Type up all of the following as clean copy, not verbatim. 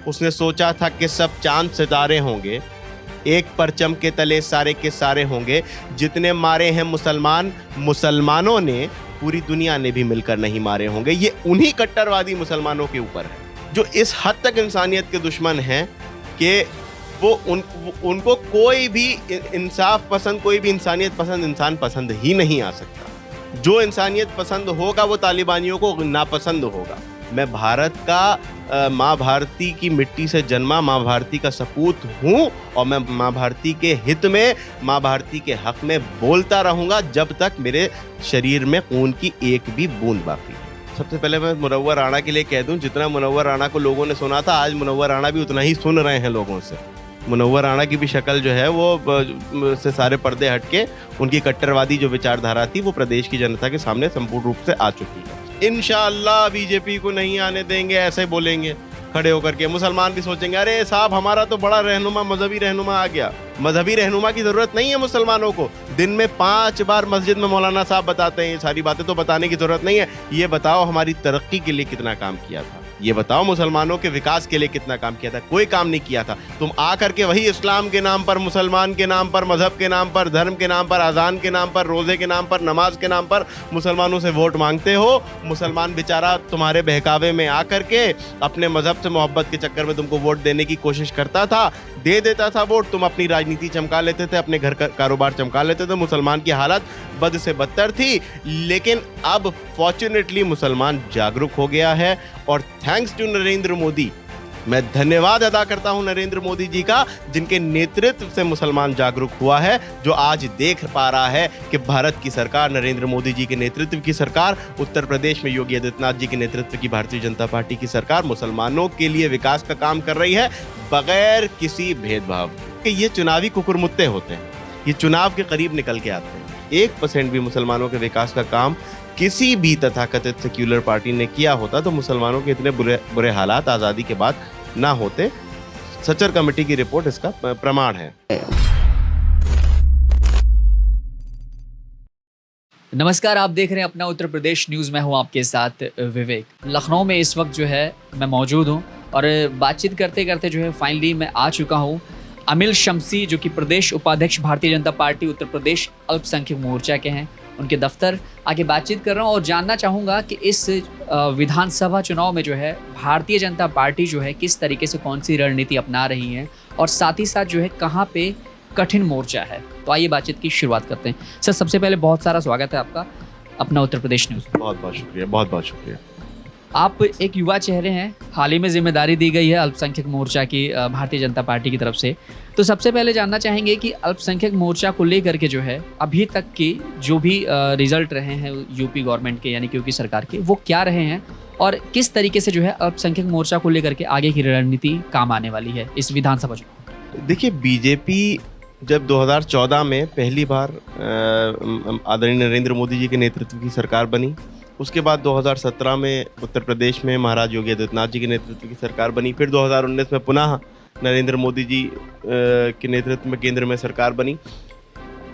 उसने सोचा था कि सब चांद सितारे होंगे, एक परचम के तले सारे के सारे होंगे। जितने मारे हैं मुसलमानों ने, पूरी दुनिया ने भी मिलकर नहीं मारे होंगे। ये उन्हीं कट्टरवादी मुसलमानों के ऊपर है जो इस हद तक इंसानियत के दुश्मन हैं कि वो उनको कोई भी इंसाफ पसंद, कोई भी इंसानियत पसंद इंसान पसंद ही नहीं आ सकता। जो इंसानियत पसंद होगा वो तालिबानियों को नापसंद होगा। मैं भारत का माँ भारती की मिट्टी से जन्मा माँ भारती का सपूत हूँ और मैं माँ भारती के हित में, माँ भारती के हक में बोलता रहूँगा जब तक मेरे शरीर में खून की एक भी बूंद बाकी है। सबसे पहले मैं मुनव्वर राणा के लिए कह दूं, जितना मुनव्वर राणा को लोगों ने सुना था, आज मुनव्वर राणा भी उतना ही सुन रहे हैं लोगों से। मुनव्वर राणा की भी शक्ल जो है वो से सारे पर्दे हट के उनकी कट्टरवादी जो विचारधारा थी वो प्रदेश की जनता के सामने संपूर्ण रूप से आ चुकी है। इंशाअल्लाह बीजेपी को नहीं आने देंगे, ऐसे बोलेंगे खड़े होकर के। मुसलमान भी सोचेंगे अरे साहब हमारा तो बड़ा रहनुमा, मजहबी रहनुमा आ गया। मजहबी रहनुमा की जरूरत नहीं है मुसलमानों को। दिन में 5 बार मस्जिद में मौलाना साहब बताते हैं, ये सारी बातें तो बताने की जरूरत नहीं है। ये बताओ हमारी तरक्की के लिए कितना काम किया था, ये बताओ मुसलमानों के विकास के लिए कितना काम किया था। कोई काम नहीं किया था। तुम आकर के वही इस्लाम के नाम पर, मुसलमान के नाम पर, मजहब के नाम पर, धर्म के नाम पर, अजान के नाम पर, रोजे के नाम पर, नमाज के नाम पर मुसलमानों से वोट मांगते हो। मुसलमान बेचारा तुम्हारे बहकावे में आकर के अपने मजहब से मोहब्बत के चक्कर में तुमको वोट देने की कोशिश करता था, दे देता था वोट। तुम अपनी राजनीति चमका लेते थे, अपने घर का कारोबार चमका लेते थे। मुसलमान की हालत बद से बदतर थी। लेकिन अब फॉर्चुनेटली मुसलमान जागरूक हो गया है और थैंक्स टू नरेंद्र मोदी, मैं धन्यवाद अदा करता हूं नरेंद्र मोदी जी का, जिनके नेतृत्व से मुसलमान जागरूक हुआ है, जो आज देख पा रहा है कि भारत की सरकार, नरेंद्र मोदी जी के नेतृत्व की सरकार, उत्तर प्रदेश में योगी आदित्यनाथ जी के नेतृत्व की भारतीय जनता पार्टी की सरकार मुसलमानों के लिए विकास का काम कर रही है बगैर किसी भेदभाव के। ये चुनावी कुकुरमुत्ते होते हैं, ये चुनाव के करीब निकल के आते हैं। 1% भी मुसलमानों के विकास का काम किसी भी तथाकथित सेक्युलर पार्टी ने किया होता तो मुसलमानों के इतने बुरे हालात आज़ादी के बाद ना होते। सचर कमेटी की रिपोर्ट इसका प्रमाण है। नमस्कार, आप देख रहे हैं अपना उत्तर प्रदेश न्यूज़। मैं हूं आपके साथ विवेक। लखनऊ में इस वक्त जो है मैं मौजूद हूं और बातचीत करते करते जो है फाइनली मैं आ चुका हूं अमिल शम्सी, जो कि प्रदेश उपाध्यक्ष भारतीय जनता पार्टी उत्तर प्रदेश अल्पसंख्यक मोर्चा के हैं, उनके दफ्तर आगे बातचीत कर रहा हूं और जानना चाहूँगा कि इस विधानसभा चुनाव में जो है भारतीय जनता पार्टी जो है किस तरीके से कौन सी रणनीति अपना रही है और साथ ही साथ जो है कहाँ पे कठिन मोर्चा है। तो आइए बातचीत की शुरुआत करते हैं। सर, सबसे पहले बहुत सारा स्वागत है आपका अपना उत्तर प्रदेश न्यूज़। बहुत बहुत शुक्रिया, बहुत बहुत शुक्रिया। आप एक युवा चेहरे हैं, हाल ही में जिम्मेदारी दी गई है अल्पसंख्यक मोर्चा की भारतीय जनता पार्टी की तरफ से। तो सबसे पहले जानना चाहेंगे कि अल्पसंख्यक मोर्चा को लेकर के जो है अभी तक की जो भी रिजल्ट रहे हैं यूपी गवर्नमेंट के, यानी कि यूपी सरकार के, वो क्या रहे हैं और किस तरीके से जो है अल्पसंख्यक मोर्चा को लेकर के आगे की रणनीति काम आने वाली है इस विधानसभा चुनाव? देखिए, बीजेपी जब 2014 में पहली बार आदरणीय नरेंद्र मोदी जी के नेतृत्व की सरकार बनी, उसके बाद 2017 में उत्तर प्रदेश में महाराज योगी आदित्यनाथ जी के नेतृत्व की सरकार बनी, फिर 2019 में पुनः नरेंद्र मोदी जी के नेतृत्व में केंद्र में सरकार बनी।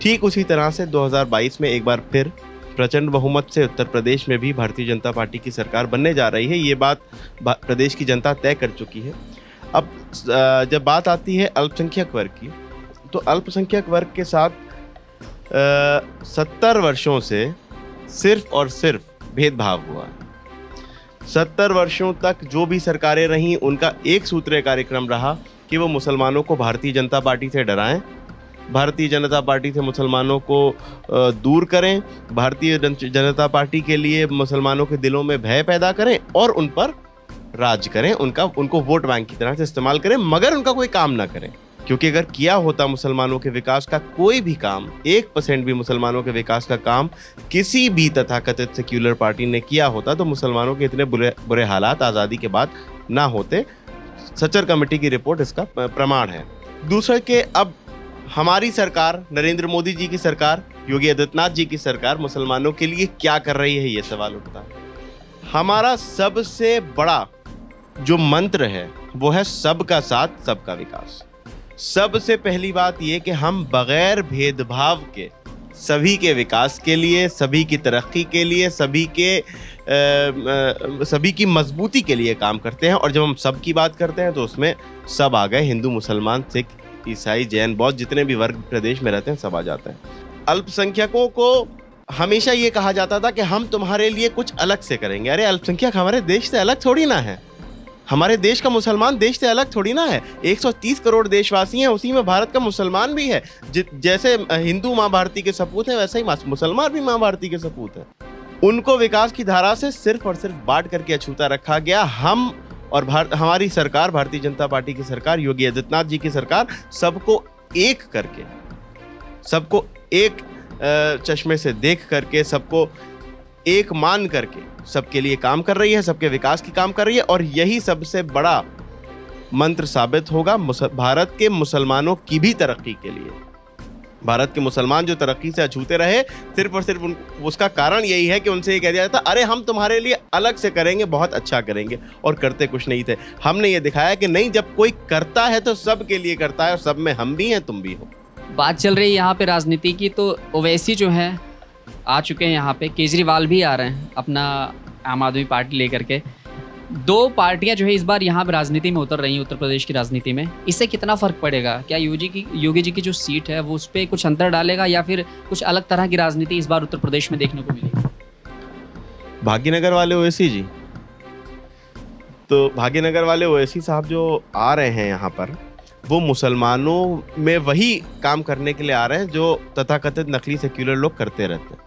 ठीक उसी तरह से 2022 में एक बार फिर प्रचंड बहुमत से उत्तर प्रदेश में भी भारतीय जनता पार्टी की सरकार बनने जा रही है। ये बात प्रदेश की जनता तय कर चुकी है। अब जब बात आती है अल्पसंख्यक वर्ग की, तो अल्पसंख्यक वर्ग के साथ 70 वर्षों से सिर्फ और सिर्फ भेदभाव हुआ। 70 वर्षों तक जो भी सरकारें रहीं, उनका एक सूत्रीय कार्यक्रम रहा कि वो मुसलमानों को भारतीय जनता पार्टी से डराएं, भारतीय जनता पार्टी से मुसलमानों को दूर करें, भारतीय जनता पार्टी के लिए मुसलमानों के दिलों में भय पैदा करें और उन पर राज करें, उनको वोट बैंक की तरह से इस्तेमाल करें, मगर उनका कोई काम ना करें। क्योंकि अगर किया होता मुसलमानों के विकास का कोई भी काम, 1% भी मुसलमानों के विकास का काम किसी भी तथाकथित सेक्युलर पार्टी ने किया होता तो मुसलमानों के इतने बुरे हालात आज़ादी के बाद ना होते। सचर कमेटी की रिपोर्ट इसका प्रमाण है। दूसरा कि अब हमारी सरकार, नरेंद्र मोदी जी की सरकार, योगी आदित्यनाथ जी की सरकार मुसलमानों के लिए क्या कर रही है, ये सवाल उठता है। हमारा सबसे बड़ा जो मंत्र है वो है सबका साथ सबका विकास। सबसे पहली बात ये कि हम बगैर भेदभाव के सभी के विकास के लिए, सभी की तरक्की के लिए, सभी के सभी की मजबूती के लिए काम करते हैं। और जब हम सब की बात करते हैं तो उसमें सब आ गए, हिंदू, मुसलमान, सिख, ईसाई, जैन, बौद्ध, जितने भी वर्ग प्रदेश में रहते हैं सब आ जाते हैं। अल्पसंख्यकों को हमेशा ये कहा जाता था कि हम तुम्हारे लिए कुछ अलग से करेंगे। अरे अल्पसंख्यक हमारे देश से अलग थोड़ी ना है, हमारे देश का मुसलमान देश से अलग थोड़ी ना है। 130 करोड़ देशवासी हैं, उसी में भारत का मुसलमान भी है। जैसे हिंदू माँ भारती के सपूत हैं, वैसे ही मुसलमान भी माँ भारती के सपूत हैं। उनको विकास की धारा से सिर्फ और सिर्फ बांट करके अछूता रखा गया। हम और हमारी सरकार, भारतीय जनता पार्टी की सरकार, योगी आदित्यनाथ जी की सरकार, सबको एक करके, सबको एक चश्मे से देख करके, सबको एक मान करके सबके लिए काम कर रही है, सबके विकास की काम कर रही है। और यही सबसे बड़ा मंत्र साबित होगा भारत के मुसलमानों की भी तरक्की के लिए। भारत के मुसलमान जो तरक्की से अछूते रहे, सिर्फ और सिर्फ उसका कारण यही है कि उनसे ये कह दिया था, अरे हम तुम्हारे लिए अलग से करेंगे, बहुत अच्छा करेंगे, और करते कुछ नहीं थे। हमने ये दिखाया कि नहीं, जब कोई करता है तो सब के लिए करता है, और सब में हम भी हैं, तुम भी हो। बात चल रही है यहाँ पे राजनीति की, तो ओवैसी जो है आ चुके हैं यहाँ पे, केजरीवाल भी आ रहे हैं अपना आम आदमी पार्टी लेकर के। दो पार्टियां जो है इस बार यहाँ पे राजनीति में उतर रही हैं, उत्तर प्रदेश की राजनीति में। इससे कितना फर्क पड़ेगा? क्या योगी जी की जो सीट है वो उस पर कुछ अंतर डालेगा, या फिर कुछ अलग तरह की राजनीति इस बार उत्तर प्रदेश में देखने को मिलेगी? भाग्यनगर वाले ओवैसी जी, तो भाग्यनगर वाले ओवैसी साहब जो आ रहे हैं यहाँ पर, वो मुसलमानों में वही काम करने के लिए आ रहे हैं जो तथाकथित नकली सेक्युलर लोग करते रहते हैं।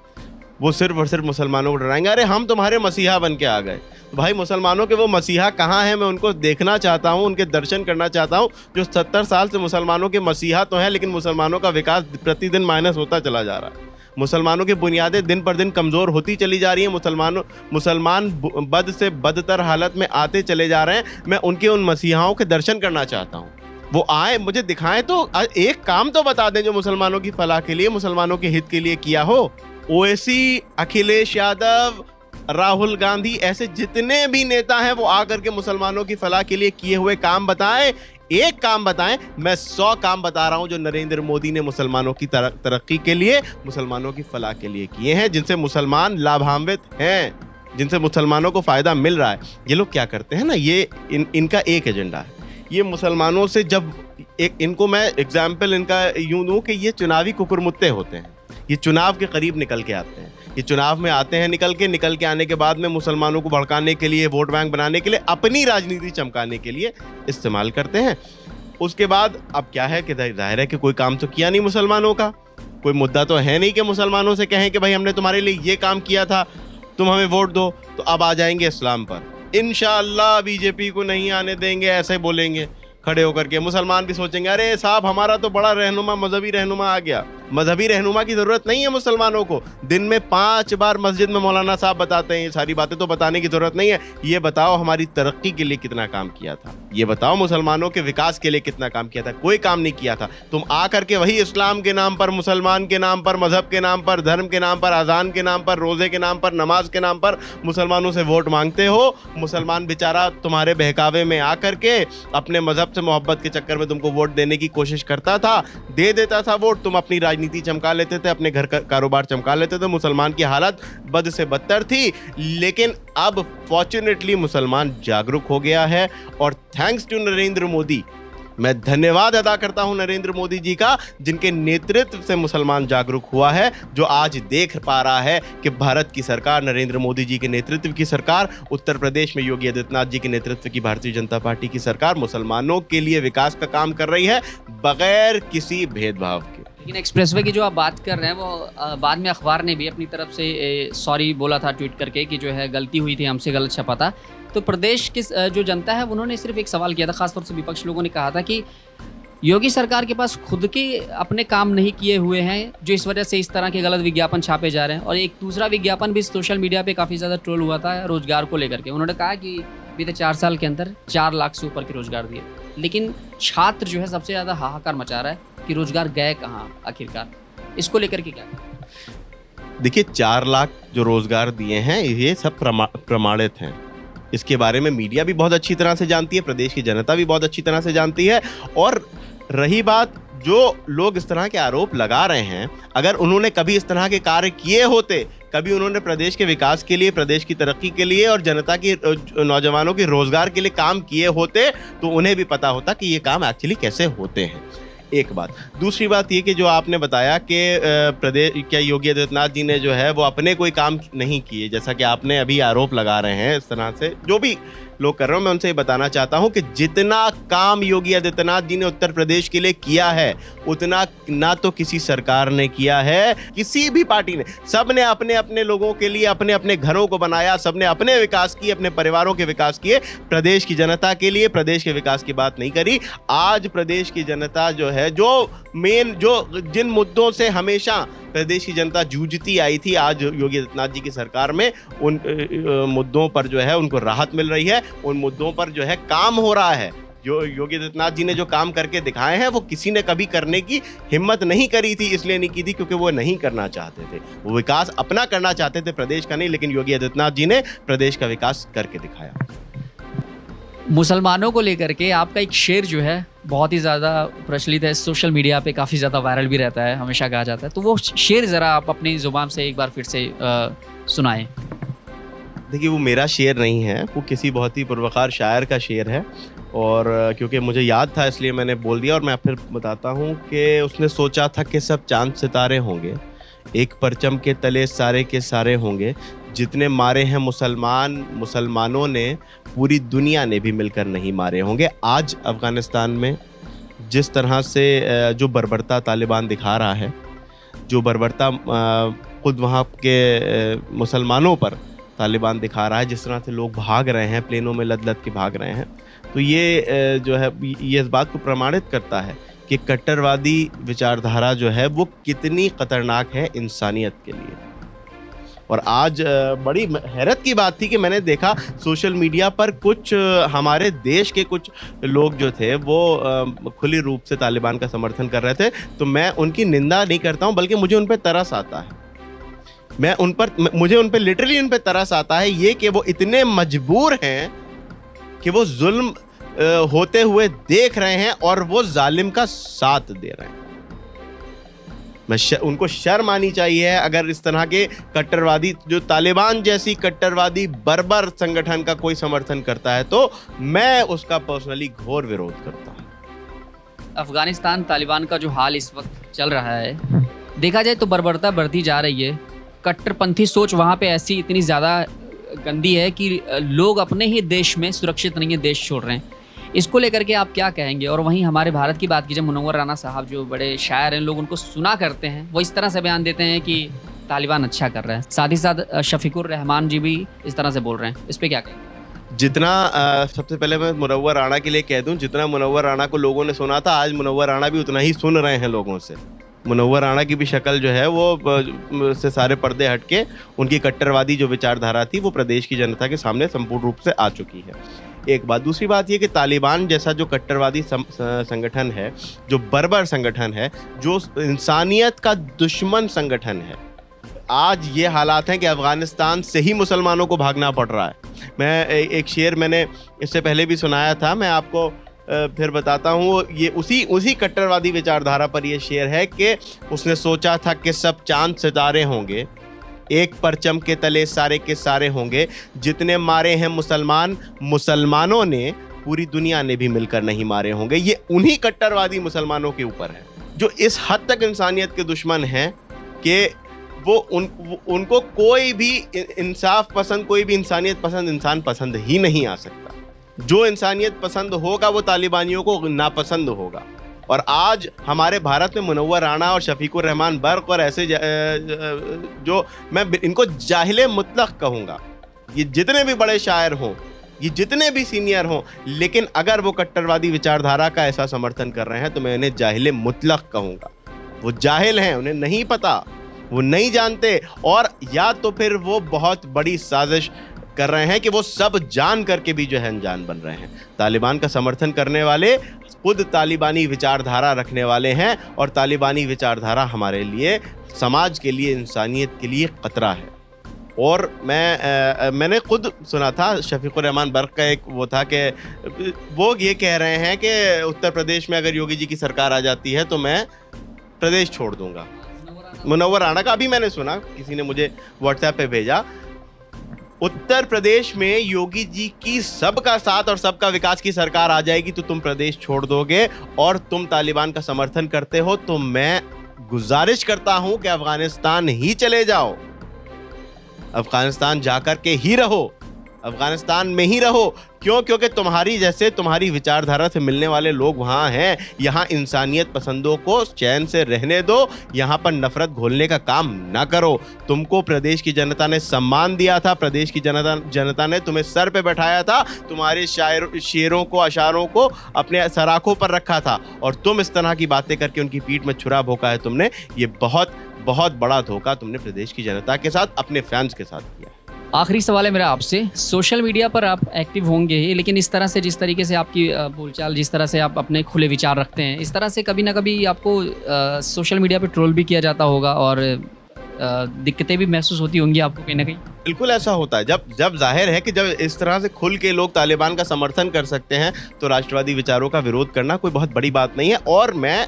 वो सिर्फ और सिर्फ मुसलमानों को डराएंगे, अरे हम तुम्हारे मसीहा बन के आ गए। तो भाई मुसलमानों के वो मसीहा कहाँ हैं? मैं उनको देखना चाहता हूँ, उनके दर्शन करना चाहता हूँ, जो 70 साल से मुसलमानों के मसीहा तो हैं, लेकिन मुसलमानों का विकास प्रतिदिन माइनस होता चला जा रहा है। मुसलमानों की बुनियादें दिन पर दिन कमज़ोर होती चली जा रही हैं। मुसलमान बद से बदतर हालत में आते चले जा रहे हैं। मैं उनके उन मसीहाओं के दर्शन करना चाहता हूँ, वो आए, मुझे दिखाएं, तो एक काम तो बता दें जो मुसलमानों की फलाह के लिए, मुसलमानों के हित के लिए किया हो। ओवैसी, अखिलेश यादव, राहुल गांधी, ऐसे जितने भी नेता हैं वो आकर के मुसलमानों की फलाह के लिए किए हुए काम बताएं। एक काम बताएं, मैं 100 काम बता रहा हूं जो नरेंद्र मोदी ने मुसलमानों की तरक्की के लिए, मुसलमानों की फलाह के लिए किए हैं, जिनसे मुसलमान लाभान्वित हैं, जिनसे मुसलमानों को फायदा मिल रहा है। ये लोग क्या करते हैं ना, ये इनका एक एजेंडा है। ये मुसलमानों से जब इनको मैं एग्जाम्पल इनका यूं दूं कि ये चुनावी कुकुरमुत्ते होते हैं। ये चुनाव के करीब निकल के आते हैं, ये चुनाव में आते हैं, निकल के आने के बाद में मुसलमानों को भड़काने के लिए, वोट बैंक बनाने के लिए, अपनी राजनीति चमकाने के लिए इस्तेमाल करते हैं। उसके बाद अब क्या है कि जाहिर है कि कोई काम तो किया नहीं मुसलमानों का, कोई मुद्दा तो है नहीं कि मुसलमानों से कहें कि भाई हमने तुम्हारे लिए ये काम किया था, तुम हमें वोट दो। तो अब आ जाएंगे इस्लाम पर, इंशाअल्लाह बीजेपी को नहीं आने देंगे, ऐसे बोलेंगे खड़े होकर के। मुसलमान भी सोचेंगे, अरे साहब हमारा तो बड़ा रहनुमा, मजहबी रहनुमा आ गया। मजहबी रहनुमा की जरूरत नहीं है मुसलमानों को। दिन में 5 बार मस्जिद में मौलाना साहब बताते हैं, ये सारी बातें तो बताने की जरूरत नहीं है। ये बताओ हमारी तरक्की के लिए कितना काम किया था, ये बताओ मुसलमानों के विकास के लिए कितना काम किया था। कोई काम नहीं किया था। तुम आ करके वही इस्लाम के नाम पर, मुसलमान के नाम पर, मजहब के नाम पर, धर्म के नाम पर, अजान के नाम पर, रोजे के नाम पर, नमाज के नाम पर मुसलमानों से वोट मांगते हो। मुसलमान बेचारा तुम्हारे बहकावे में आकर के अपने मजहब से मोहब्बत के चक्कर में तुमको वोट देने की कोशिश करता था, दे देता था वोट, तुम अपनी राजनीति चमका लेते थे, अपने घर का कारोबार चमका लेते थे। मुसलमान की हालत बद से बदतर थी। लेकिन अब फॉर्चुनेटली मुसलमान जागरूक हो गया है, और थैंक्स टू नरेंद्र मोदी, मैं धन्यवाद अदा करता हूं नरेंद्र मोदी जी का, जिनके नेतृत्व से मुसलमान जागरूक हुआ है, जो आज देख पा रहा है कि भारत की सरकार, नरेंद्र मोदी जी के नेतृत्व की सरकार, उत्तर प्रदेश में योगी आदित्यनाथ जी के नेतृत्व की भारतीय जनता पार्टी की सरकार मुसलमानों के लिए विकास का काम कर रही है, बगैर किसी भेदभाव के। लेकिन एक्सप्रेसवे की जो आप बात कर रहे हैं वो बाद में अखबार ने भी अपनी तरफ से सॉरी बोला था ट्वीट करके कि जो है गलती हुई थी, हमसे गलत छपा था। तो प्रदेश की जो जनता है उन्होंने सिर्फ एक सवाल किया था, खासतौर से विपक्ष लोगों ने कहा था कि योगी सरकार के पास खुद के अपने काम नहीं किए हुए हैं, जो इस वजह से इस तरह के गलत विज्ञापन छापे जा रहे हैं। और एक दूसरा विज्ञापन भी सोशल मीडिया पे काफ़ी ज़्यादा ट्रोल हुआ था रोजगार को लेकर के। उन्होंने कहा कि बीते 4 साल के अंदर 4 लाख से ऊपर के रोजगार दिए, लेकिन छात्र जो है सबसे ज़्यादा हाहाकार मचा रहा है कि रोजगार गए कहाँ आखिरकार। इसको लेकर के क्या? देखिए, 4 लाख जो रोजगार दिए हैं ये सब प्रमाणित हैं। इसके बारे में मीडिया भी बहुत अच्छी तरह से जानती है, प्रदेश की जनता भी बहुत अच्छी तरह से जानती है। और रही बात जो लोग इस तरह के आरोप लगा रहे हैं, अगर उन्होंने कभी इस तरह के कार्य किए होते, कभी उन्होंने प्रदेश के विकास के लिए, प्रदेश की तरक्की के लिए और जनता की, नौजवानों के रोजगार के लिए काम किए होते, तो उन्हें भी पता होता कि ये काम एक्चुअली कैसे होते हैं। एक बात। दूसरी बात ये कि जो आपने बताया कि प्रदेश क्या योगी आदित्यनाथ जी ने जो है वो अपने कोई काम नहीं किए, जैसा कि आपने अभी आरोप लगा रहे हैं, इस तरह से जो भी लोग कर रहे हो, मैं उनसे ये बताना चाहता हूं कि जितना काम योगी आदित्यनाथ जी ने उत्तर प्रदेश के लिए किया है, उतना ना तो किसी सरकार ने किया है, किसी भी पार्टी ने। सब ने अपने अपने लोगों के लिए अपने अपने घरों को बनाया, सब ने अपने विकास किए, अपने परिवारों के विकास किए, प्रदेश की जनता के लिए प्रदेश के विकास की बात नहीं करी। आज प्रदेश की जनता जो है, जो जिन मुद्दों से हमेशा प्रदेश की जनता जूझती आई थी, आज योगी आदित्यनाथ जी की सरकार में उन मुद्दों पर जो है उनको राहत मिल रही है, उन मुद्दों पर जो है काम हो रहा है। जो योगी आदित्यनाथ जी ने जो काम करके दिखाए हैं, वो किसी ने कभी करने की हिम्मत नहीं करी थी, इसलिए नहीं की थी क्योंकि वो नहीं करना चाहते थे। वो विकास अपना करना चाहते थे, प्रदेश का नहीं, लेकिन योगी आदित्यनाथ जी ने प्रदेश का विकास करके दिखाया। मुसलमानों को लेकर के आपका एक शेर जो है बहुत ही ज़्यादा प्रचलित है, सोशल मीडिया पे काफ़ी ज़्यादा वायरल भी रहता है, हमेशा कहा जाता है, तो वो शेर ज़रा आप अपनी ज़ुबान से एक बार फिर से सुनाएं। देखिए, वो मेरा शेर नहीं है, वो किसी बहुत ही पुरवकार शायर का शेर है, और क्योंकि मुझे याद था इसलिए मैंने बोल दिया, और मैं फिर बताता हूँ कि उसने सोचा था कि सब चांद सितारे होंगे, एक परचम के तले सारे के सारे होंगे, जितने मारे हैं मुसलमानों ने, पूरी दुनिया ने भी मिलकर नहीं मारे होंगे। आज अफ़गानिस्तान में जिस तरह से जो बर्बरता तालिबान दिखा रहा है, जो बर्बरता खुद वहाँ के मुसलमानों पर तालिबान दिखा रहा है, जिस तरह से लोग भाग रहे हैं, प्लेनों में लद के भाग रहे हैं, तो ये जो है ये इस बात को प्रमाणित करता है कि कट्टरवादी विचारधारा जो है वो कितनी खतरनाक है इंसानियत के लिए। और आज बड़ी हैरत की बात थी कि मैंने देखा सोशल मीडिया पर कुछ हमारे देश के कुछ लोग जो थे वो खुली रूप से तालिबान का समर्थन कर रहे थे। तो मैं उनकी निंदा नहीं करता हूं, बल्कि मुझे उन पर तरस आता है। मुझे उन पर लिटरली उन पर तरस आता है, ये कि वो इतने मजबूर हैं कि वो जुल्म होते हुए देख रहे हैं और वो जालिम का साथ दे रहे हैं। उनको शर्म आनी चाहिए अगर इस तरह के कट्टरवादी, जो तालिबान जैसी कट्टरवादी बर्बर संगठन का कोई समर्थन करता है, तो मैं उसका पर्सनली घोर विरोध करता हूं। अफगानिस्तान तालिबान का जो हाल इस वक्त चल रहा है, देखा जाए तो बर्बरता बढ़ती जा रही है। कट्टरपंथी सोच वहाँ पे ऐसी इतनी ज़्यादा गंदी है कि लोग अपने ही देश में सुरक्षित नहीं है, देश छोड़ रहे हैं। इसको लेकर के आप क्या कहेंगे? और वहीं हमारे भारत की बात कीजिए, मुनव्वर राना साहब जो बड़े शायर हैं, लोग उनको सुना करते हैं, वो इस तरह से बयान देते हैं कि तालिबान अच्छा कर रहा है। साथ ही साथ शफीकुर रहमान जी भी इस तरह से बोल रहे हैं, इस पर क्या कहेंगे? जितना सबसे पहले मैं मुनव्वर राना के लिए कह दूं, जितना मुनव्वर राना को लोगों ने सुना था, आज मुनव्वर राना भी उतना ही सुन रहे हैं लोगों से। मुनव्वर राना की भी शक्ल जो है वो से सारे पर्दे हट के उनकी कट्टरवादी जो विचारधारा थी वो प्रदेश की जनता के सामने संपूर्ण रूप से आ चुकी है। एक बात। दूसरी बात ये कि तालिबान जैसा जो कट्टरवादी संगठन है, जो बर्बर संगठन है, जो इंसानियत का दुश्मन संगठन है, आज ये हालात हैं कि अफ़गानिस्तान से ही मुसलमानों को भागना पड़ रहा है। मैं एक शेर मैंने इससे पहले भी सुनाया था, मैं आपको फिर बताता हूँ। ये उसी कट्टरवादी विचारधारा पर ये शेर है कि उसने सोचा था कि सब चांद सितारे होंगे, एक परचम के तले सारे के सारे होंगे, जितने मारे हैं मुसलमानों ने, पूरी दुनिया ने भी मिलकर नहीं मारे होंगे। ये उन्हीं कट्टरवादी मुसलमानों के ऊपर है जो इस हद तक इंसानियत के दुश्मन हैं कि उनको कोई भी इंसाफ पसंद, कोई भी इंसानियत पसंद इंसान पसंद ही नहीं आ सकता। जो इंसानियत पसंद होगा वो तालिबानियों को नापसंद होगा। और आज हमारे भारत में मुनव्वर राना और शफीकुर रहमान बर्क और ऐसे जो मैं इनको जाहिले मुतलक कहूँगा, ये जितने भी बड़े शायर हों, ये जितने भी सीनियर हों, लेकिन अगर वो कट्टरवादी विचारधारा का ऐसा समर्थन कर रहे हैं तो मैं इन्हें जाहिले मुतलक कहूँगा। वो जाहिल हैं, उन्हें नहीं पता, वो नहीं जानते, और या तो फिर वो बहुत बड़ी साजिश कर रहे हैं कि वो सब जान करके भी जो है अनजान बन रहे हैं। तालिबान का समर्थन करने वाले खुद तालिबानी विचारधारा रखने वाले हैं, और तालिबानी विचारधारा हमारे लिए, समाज के लिए, इंसानियत के लिए खतरा है। और मैंने खुद सुना था, शफीकुर रहमान बर्क का एक वो था कि वो ये कह रहे हैं कि उत्तर प्रदेश में अगर योगी जी की सरकार आ जाती है तो मैं प्रदेश छोड़ दूंगा। मुनव्वर राणा का अभी मैंने सुना, किसी ने मुझे व्हाट्सएप पे भेजा। उत्तर प्रदेश में योगी जी की सबका साथ और सबका विकास की सरकार आ जाएगी तो तुम प्रदेश छोड़ दोगे, और तुम तालिबान का समर्थन करते हो तो मैं गुजारिश करता हूं कि अफगानिस्तान ही चले जाओ, अफगानिस्तान जाकर के ही रहो, अफगानिस्तान में ही रहो। क्यों? क्योंकि तुम्हारी जैसे तुम्हारी विचारधारा से मिलने वाले लोग वहाँ हैं। यहाँ इंसानियत पसंदों को चैन से रहने दो, यहाँ पर नफरत घोलने का काम ना करो। तुमको प्रदेश की जनता ने सम्मान दिया था, प्रदेश की जनता ने तुम्हें सर पे बैठाया था, तुम्हारे शेरों को, अशारों को अपने सराखों पर रखा था, और तुम इस तरह की बातें करके उनकी पीठ में छुरा भोंका है तुमने। ये बहुत बहुत बड़ा धोखा तुमने प्रदेश की जनता के साथ, अपने फैंस के साथ किया। आखिरी सवाल है मेरा आपसे, सोशल मीडिया पर आप एक्टिव होंगे ही, लेकिन इस तरह से, जिस तरीके से आपकी बोलचाल, जिस तरह से आप अपने खुले विचार रखते हैं, इस तरह से कभी ना कभी आपको सोशल मीडिया पर ट्रोल भी किया जाता होगा और दिक्कतें भी महसूस होती होंगी आपको कहीं ना कहीं? बिल्कुल ऐसा होता है। जब जाहिर है कि जब इस तरह से खुल के लोग तालिबान का समर्थन कर सकते हैं तो राष्ट्रवादी विचारों का विरोध करना कोई बहुत बड़ी बात नहीं है। और मैं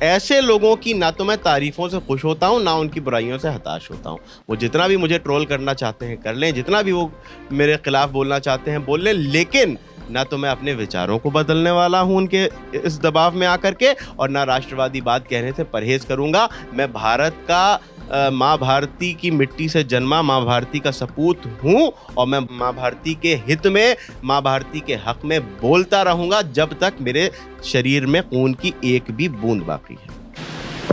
ऐसे लोगों की ना तो मैं तारीफों से खुश होता हूं, ना उनकी बुराइयों से हताश होता हूं। वो जितना भी मुझे ट्रोल करना चाहते हैं कर लें, जितना भी वो मेरे खिलाफ बोलना चाहते हैं बोल लें, लेकिन ना तो मैं अपने विचारों को बदलने वाला हूं उनके इस दबाव में आकर के, और ना राष्ट्रवादी बात कहने से परहेज करूंगा। मैं भारत का माँ भारती की मिट्टी से जन्मा माँ भारती का सपूत हूँ, और मैं माँ भारती के हित में, माँ भारती के हक में बोलता रहूँगा जब तक मेरे शरीर में खून की एक भी बूंद बाकी है।